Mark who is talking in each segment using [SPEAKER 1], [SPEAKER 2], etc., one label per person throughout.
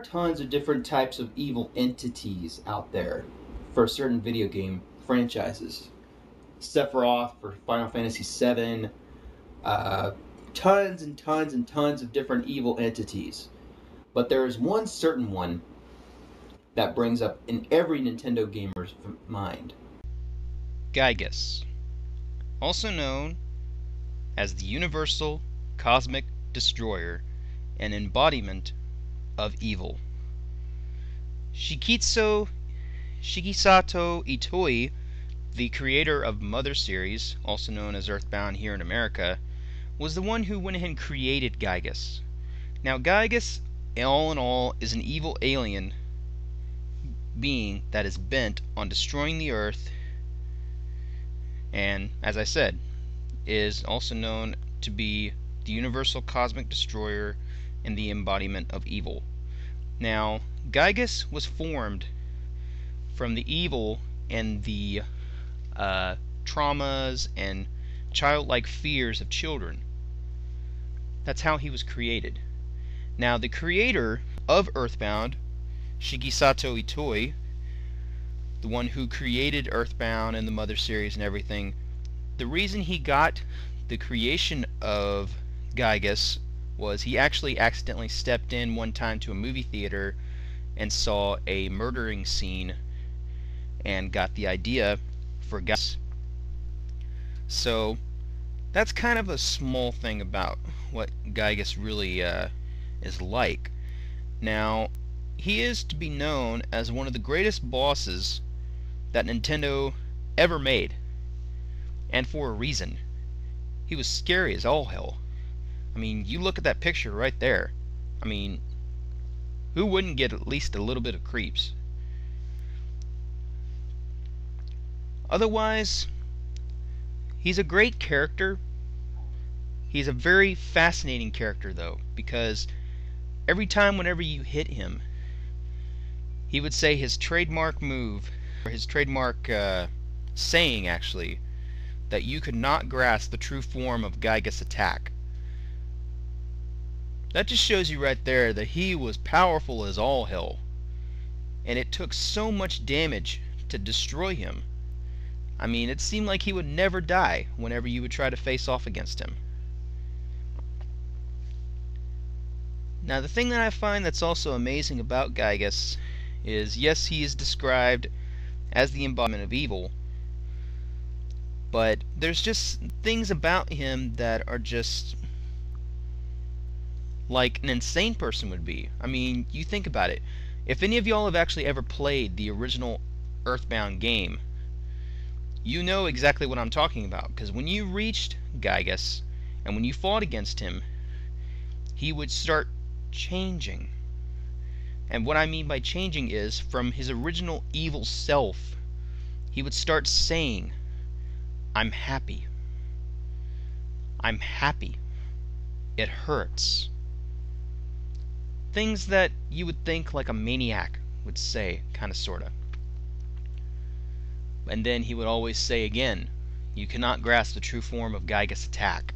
[SPEAKER 1] tons of different types of evil entities out there for certain video game franchises. Sephiroth for Final Fantasy VII, tons and tons and tons of different evil entities. But there is one certain one that brings up in every Nintendo gamer's mind.
[SPEAKER 2] Gygas, also known as the Universal Cosmic Destroyer, an embodiment of evil. Shigesato Itoi, the creator of Mother Series, also known as Earthbound here in America, was the one who went ahead and created Gygas. Now, Gygas, all in all, is an evil alien being that is bent on destroying the Earth, and, as I said, is also known to be the Universal Cosmic Destroyer and the embodiment of evil. Now, Gygas was formed from the evil and the traumas and childlike fears of children. That's how he was created. Now, the creator of Earthbound, Shigesato Itoi, the one who created Earthbound and the Mother Series and everything, the reason he got the creation of Gygas was he actually accidentally stepped in one time to a movie theater and saw a murdering scene and got the idea for Gygas. So that's kind of a small thing about what Gygas really is like. Now, he is to be known as one of the greatest bosses that Nintendo ever made, and for a reason. He was scary as all hell. I mean, you look at that picture right there. I mean, who wouldn't get at least a little bit of creeps? Otherwise, he's a great character. He's a very fascinating character, though, because every time whenever you hit him, he would say his trademark move, or his trademark saying, actually, that you could not grasp the true form of Gygas' attack. That just shows you right there that he was powerful as all hell, and it took so much damage to destroy him. I mean, it seemed like he would never die whenever you would try to face off against him. Now, the thing that I find that's also amazing about Gygas is, yes, he is described as the embodiment of evil, but there's just things about him that are just like an insane person would be. I mean, you think about it. If any of y'all have actually ever played the original Earthbound game, you know exactly what I'm talking about, because when you reached Gygas and when you fought against him, he would start changing. And what I mean by changing is, from his original evil self, he would start saying, "I'm happy. I'm happy. It hurts." Things that you would think like a maniac would say, kinda sorta. And then he would always say again, "You cannot grasp the true form of Gygas' attack."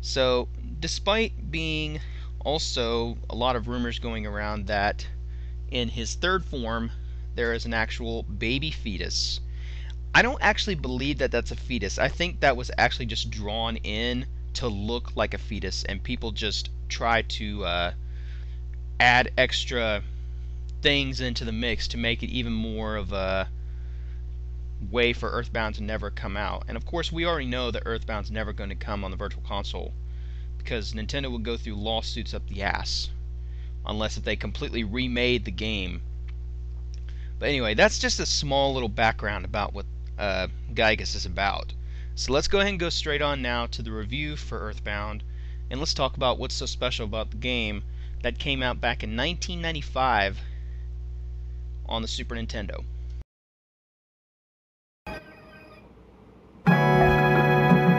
[SPEAKER 2] So, despite being also a lot of rumors going around that in his third form there is an actual baby fetus, I don't actually believe that that's a fetus. I think that was actually just drawn in to look like a fetus, and people just try to add extra things into the mix to make it even more of a way for Earthbound to never come out. And of course, we already know that Earthbound's never going to come on the Virtual Console, because Nintendo would go through lawsuits up the ass unless if they completely remade the game. But anyway, that's just a small little background about what Gygas is about. So let's go ahead and go straight on now to the review for Earthbound, and let's talk about what's so special about the game that came out back in 1995 on the Super Nintendo.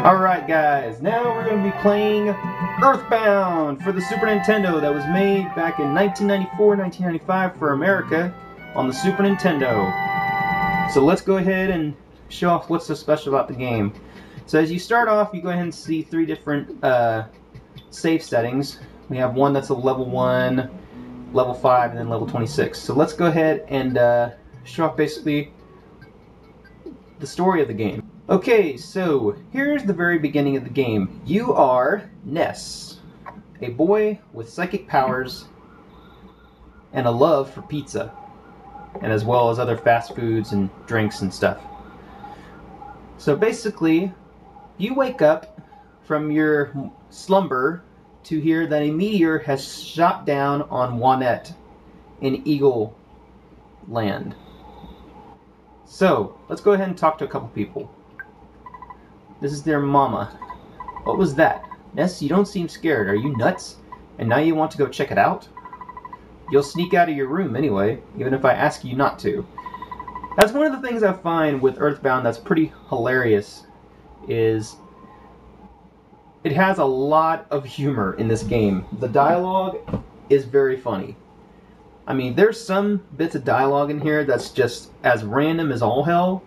[SPEAKER 1] Alright guys, now we're going to be playing Earthbound for the Super Nintendo that was made back in 1994-1995 for America on the Super Nintendo. So let's go ahead and show off what's so special about the game. So as you start off, you go ahead and see three different save settings. We have one that's a level 1, level 5, and then level 26. So let's go ahead and show off basically the story of the game. Okay, so here's the very beginning of the game. You are Ness, a boy with psychic powers and a love for pizza, and as well as other fast foods and drinks and stuff. So basically, you wake up from your slumber to hear that a meteor has shot down on Juanette in Eagle Land. So, let's go ahead and talk to a couple people. This is their mama. What was that? Ness, you don't seem scared. Are you nuts? And now you want to go check it out? You'll sneak out of your room anyway, even if I ask you not to. That's one of the things I find with Earthbound that's pretty hilarious, is it has a lot of humor in this game. The dialogue is very funny. I mean, there's some bits of dialogue in here that's just as random as all hell,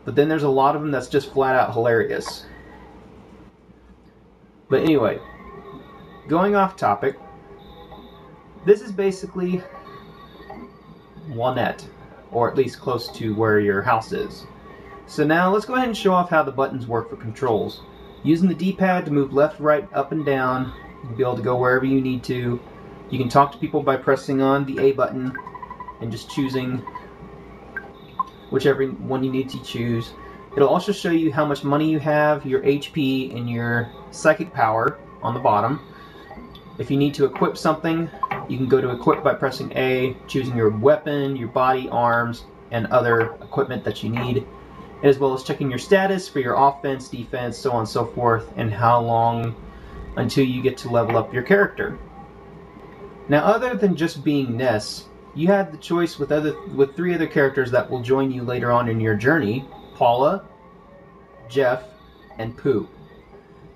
[SPEAKER 1] but then there's a lot of them that's just flat out hilarious. But anyway, going off topic, this is basically Juanette, or at least close to where your house is. So now let's go ahead and show off how the buttons work for controls. Using the D-pad to move left, right, up, and down, you'll be able to go wherever you need to. You can talk to people by pressing on the A button and just choosing whichever one you need to choose. It'll also show you how much money you have, your HP, and your psychic power on the bottom. If you need to equip something, you can go to equip by pressing A, choosing your weapon, your body, arms, and other equipment that you need, as well as checking your status for your offense, defense, so on and so forth, and how long until you get to level up your character. Now, other than just being Ness, you have the choice with 3 other characters that will join you later on in your journey: Paula, Jeff, and Pooh.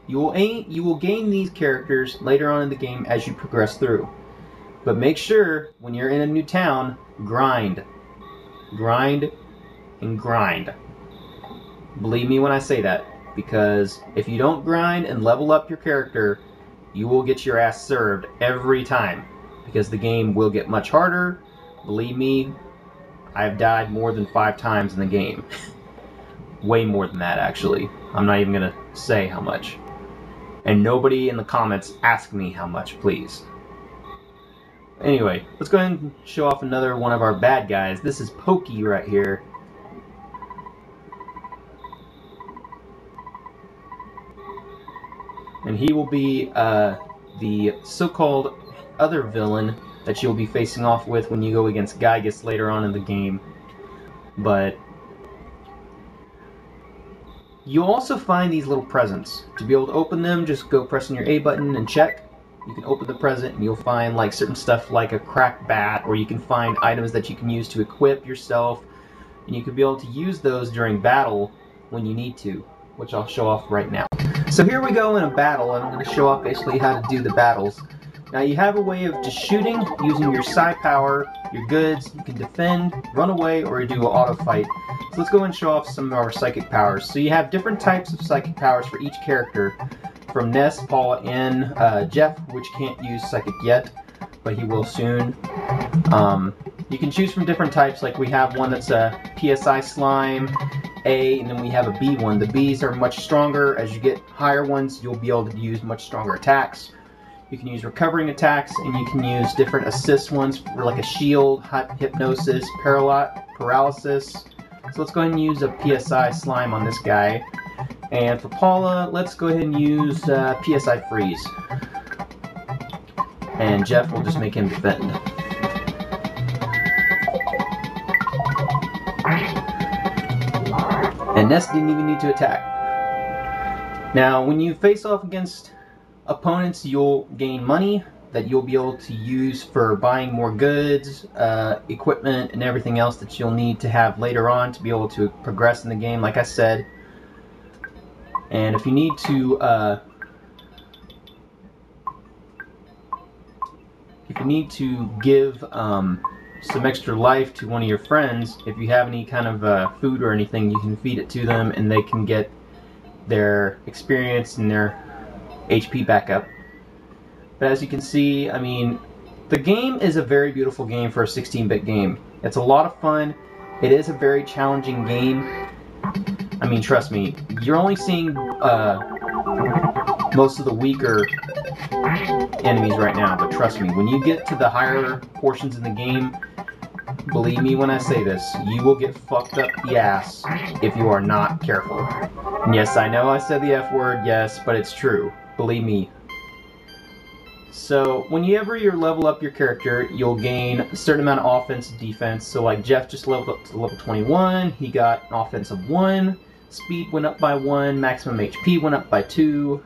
[SPEAKER 1] You will gain these characters later on in the game as you progress through. But make sure, when you're in a new town, grind. Grind and grind. Believe me when I say that, because if you don't grind and level up your character, you will get your ass served every time, because the game will get much harder. Believe me, I've died more than 5 times in the game. Way more than that, actually. I'm not even going to say how much. And nobody in the comments ask me how much, please. Anyway, let's go ahead and show off another one of our bad guys. This is Pokey right here. And he will be the so-called other villain that you'll be facing off with when you go against Gygus later on in the game. But you'll also find these little presents. To be able to open them, just go pressing your A button and check. You can open the present and you'll find like certain stuff like a cracked bat, or you can find items that you can use to equip yourself, and you can be able to use those during battle when you need to, which I'll show off right now. So here we go in a battle, and I'm going to show off basically how to do the battles. Now you have a way of just shooting using your psi power, your goods. You can defend, run away, or do an auto fight. So let's go and show off some of our psychic powers. So you have different types of psychic powers for each character, from Ness, Paula, and Jeff, which can't use psychic yet, but he will soon. You can choose from different types, like we have one that's a PSI slime, A, and then we have a B one. The Bs are much stronger. As you get higher ones, you'll be able to use much stronger attacks. You can use recovering attacks, and you can use different assist ones for like a shield, hypnosis, paralysis. So let's go ahead and use a PSI slime on this guy. And for Paula, let's go ahead and use PSI freeze. And Jeff will just make him defend. And Ness didn't even need to attack. Now, when you face off against opponents, you'll gain money that you'll be able to use for buying more goods, equipment, and everything else that you'll need to have later on to be able to progress in the game, like I said. And if you need to, give some extra life to one of your friends, if you have any kind of food or anything, you can feed it to them, and they can get their experience and their HP back up. But as you can see, I mean, The game is a very beautiful game for a 16-bit game. It's a lot of fun. It is a very challenging game. I mean, trust me, you're only seeing most of the weaker enemies right now, but trust me, when you get to the higher portions in the game, believe me when I say this, you will get fucked up the ass if you are not careful. And yes, I know I said the F word, yes, but it's true. Believe me. So, whenever you level up your character, you'll gain a certain amount of offense and defense. So, like Jeff just leveled up to level 21, he got an offense of 1, speed went up by 1, maximum HP went up by 2.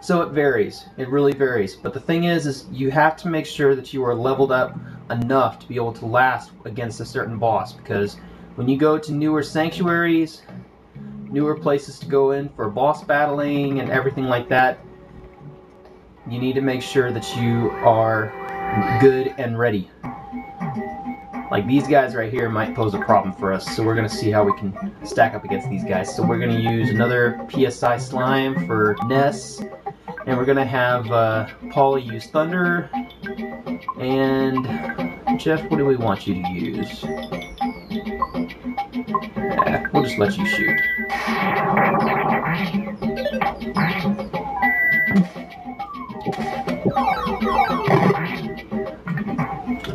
[SPEAKER 1] So it varies. It really varies. But the thing is you have to make sure that you are leveled up enough to be able to last against a certain boss. Because when you go to newer sanctuaries, newer places to go in for boss battling and everything like that, you need to make sure that you are good and ready. Like these guys right here might pose a problem for us, so we're going to see how we can stack up against these guys. So we're going to use another PSI slime for Ness, and we're going to have Paula use Thunder, and Jeff, what do we want you to use? Yeah, we'll just let you shoot.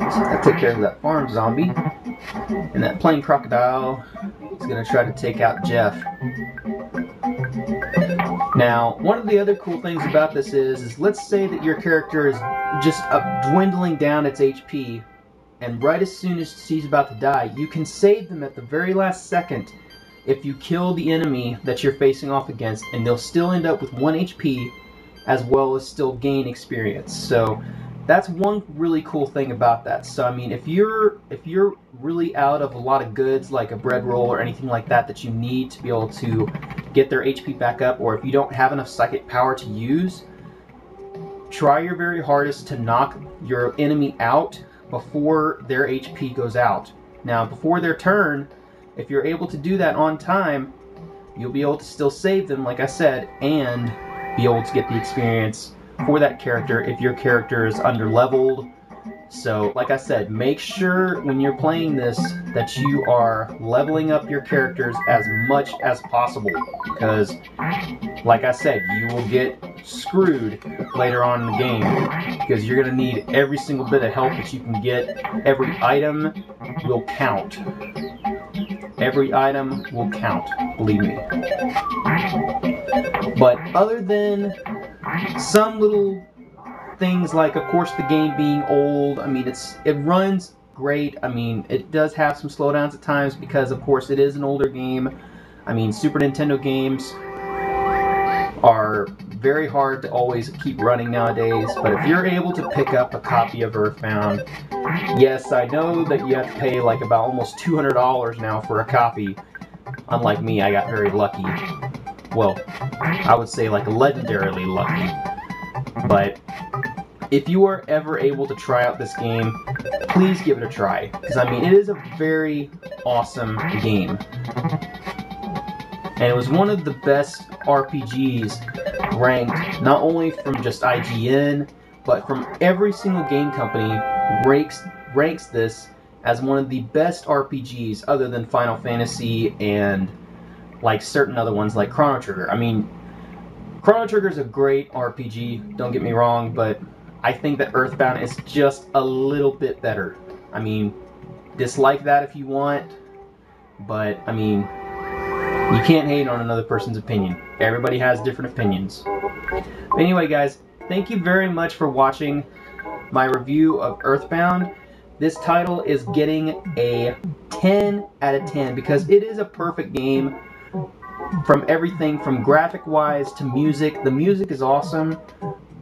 [SPEAKER 1] So that took care of that farm zombie. And that plain crocodile is going to try to take out Jeff. Now, one of the other cool things about this is let's say that your character is just dwindling down its HP, and right as soon as she's about to die, you can save them at the very last second if you kill the enemy that you're facing off against, and they'll still end up with 1 HP as well as still gain experience. So that's one really cool thing about that. So I mean, if you're really out of a lot of goods like a bread roll or anything like that that you need to be able to get their HP back up, or if you don't have enough psychic power to use, try your very hardest to knock your enemy out before their HP goes out. Now, before their turn, if you're able to do that on time, you'll be able to still save them, like I said, and be able to get the experience for that character if your character is under-leveled. So, like I said, make sure when you're playing this that you are leveling up your characters as much as possible, because, like I said, you will get screwed later on in the game, because you're going to need every single bit of help that you can get. Every item will count. Every item will count, believe me. But other than some little things like, of course, the game being old, I mean, it runs great. I mean, it does have some slowdowns at times because, of course, it is an older game. I mean, Super Nintendo games are very hard to always keep running nowadays, but if you're able to pick up a copy of Earthbound, yes, I know that you have to pay like about almost $200 now for a copy. Unlike me, I got very lucky. Well, I would say like legendarily lucky. But if you are ever able to try out this game, please give it a try, because I mean, it is a very awesome game. And it was one of the best RPGs ranked, not only from just IGN, but from every single game company ranks this as one of the best RPGs other than Final Fantasy and like certain other ones like Chrono Trigger. I mean, Chrono Trigger is a great RPG, don't get me wrong, but I think that Earthbound is just a little bit better. I mean, dislike that if you want, but I mean, you can't hate on another person's opinion. Everybody has different opinions. But anyway, guys, thank you very much for watching my review of Earthbound. This title is getting a 10 out of 10 because it is a perfect game from everything from graphic-wise to music. The music is awesome.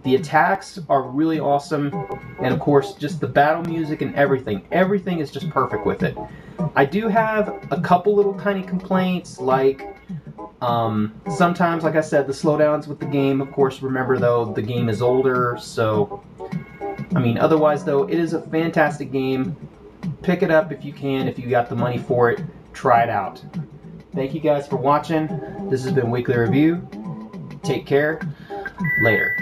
[SPEAKER 1] The attacks are really awesome. And of course, just the battle music and everything. Everything is just perfect with it. I do have a couple little tiny complaints, like sometimes, like I said, the slowdowns with the game. Of course, remember though, the game is older, so I mean, otherwise though, it is a fantastic game. Pick it up if you can, if you got the money for it. Try it out. Thank you guys for watching. This has been Wii-kly Review. Take care. Later.